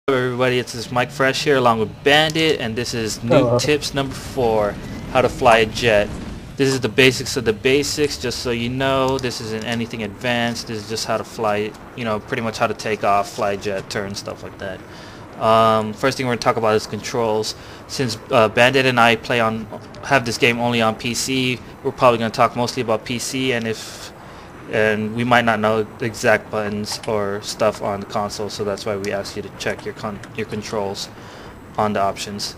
Hello everybody, it's this MikeFreshhhh here along with Bandit, and this is Noob tips number 4, how to fly a jet. This is the basics of the basics, just so you know. This isn't anything advanced. This is just how to fly, pretty much how to take off, fly a jet, turn, stuff like that. First thing we're going to talk about is controls. Since Bandit and I have this game only on PC, we're probably going to talk mostly about PC, and we might not know the exact buttons or stuff on the console, so that's why we ask you to check your controls on the options.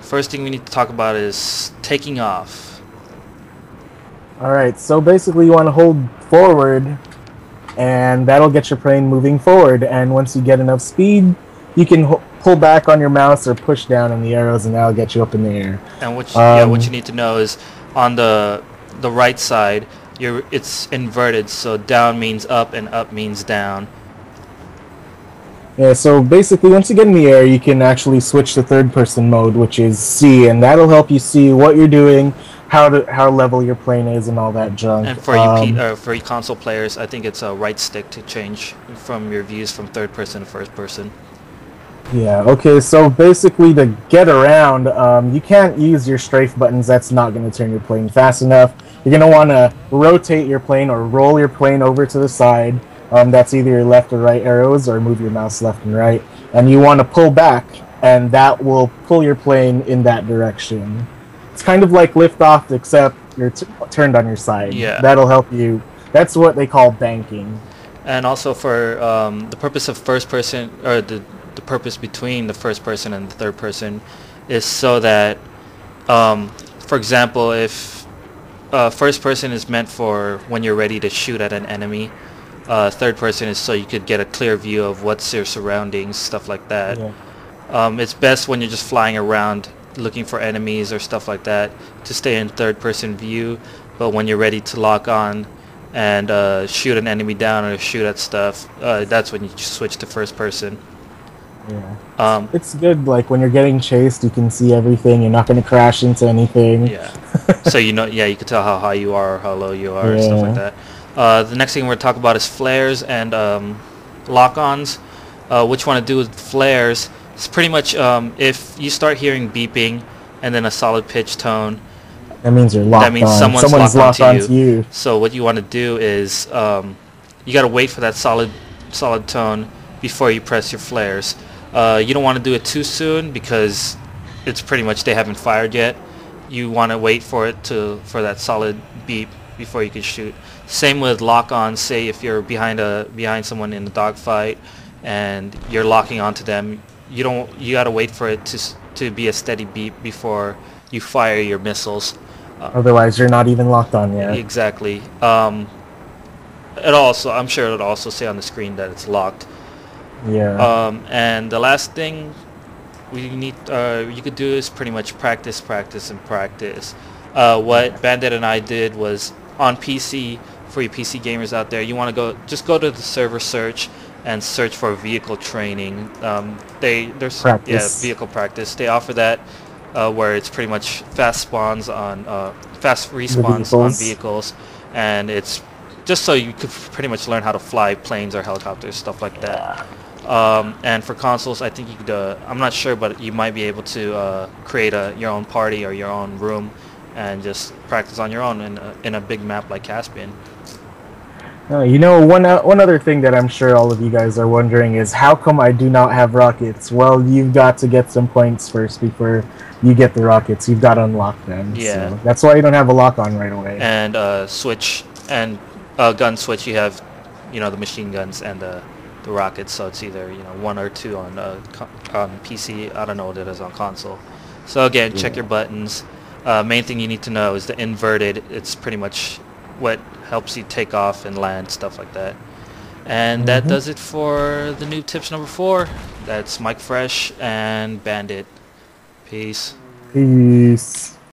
First thing we need to talk about is taking off. Alright, so basically you want to hold forward, and that'll get your plane moving forward, and once you get enough speed, you can pull back on your mouse or push down on the arrows, and that'll get you up in the air. And what you need to know is on the right side, it's inverted, so down means up and up means down. Yeah, so basically once you get in the air, you can actually switch to third person mode, which is C, and that'll help you see what you're doing, how level your plane is, and all that junk. And for you console players, I think it's a right stick to change from your views from third person to first person. Yeah, okay, so basically to get around, you can't use your strafe buttons. That's not going to turn your plane fast enough. You're going to want to rotate your plane or roll your plane over to the side. That's either your left or right arrows, or move your mouse left and right. And you want to pull back, and that will pull your plane in that direction. It's kind of like liftoff, except you're turned on your side. Yeah. That'll help you. That's what they call banking. And also for the purpose of first person, or the purpose between the first person and the third person, is so that, for example, if first person is meant for when you're ready to shoot at an enemy, third person is so you could get a clear view of what's your surroundings, stuff like that. Yeah. It's best when you're just flying around looking for enemies or stuff like that to stay in third person view, but when you're ready to lock on and shoot an enemy down or shoot at stuff, that's when you switch to first person. Yeah. It's good, like when you're getting chased, you can see everything. You're not going to crash into anything. Yeah. So you can tell how high you are or how low you are, and stuff like that. The next thing we're going to talk about is flares and lock-ons. What you want to do with flares is pretty much if you start hearing beeping and then a solid pitch tone, that means you're locked on. That means someone's locked onto you. So what you want to do is you got to wait for that solid tone before you press your flares. You don't want to do it too soon because it's pretty much they haven't fired yet. You want to wait for that solid beep before you can shoot. Same with lock-on. Say if you're behind someone in a dogfight and you're locking onto them, you got to wait for it to be a steady beep before you fire your missiles. Otherwise, you're not even locked on yet. Exactly. I'm sure it'll also say on the screen that it's locked. Yeah. And the last thing you could do is pretty much practice. What Bandit and I did was on PC, for you PC gamers out there, you want to go to the server search and search for vehicle training. There's practice. Vehicle practice. They offer that where it's pretty much fast respawns on vehicles, and it's just so you could pretty much learn how to fly planes or helicopters, stuff like that. And for consoles, I think you could, I'm not sure, but you might be able to create your own party or your own room and just practice on your own in a big map like Caspian. One other thing that I'm sure all of you guys are wondering is how come I do not have rockets? Well, you've got to get some points first before you get the rockets. You've got to unlock them. Yeah. So that's why you don't have a lock-on right away. And switch and gun switch, you have the machine guns and the rockets, so it's either 1 or 2 on PC. I don't know what it is on console. So again, check your buttons. Main thing you need to know is the inverted. It's pretty much what helps you take off and land, stuff like that. And that does it for the new tips number 4. That's MikeFreshhhh and Bandit. Peace. Peace.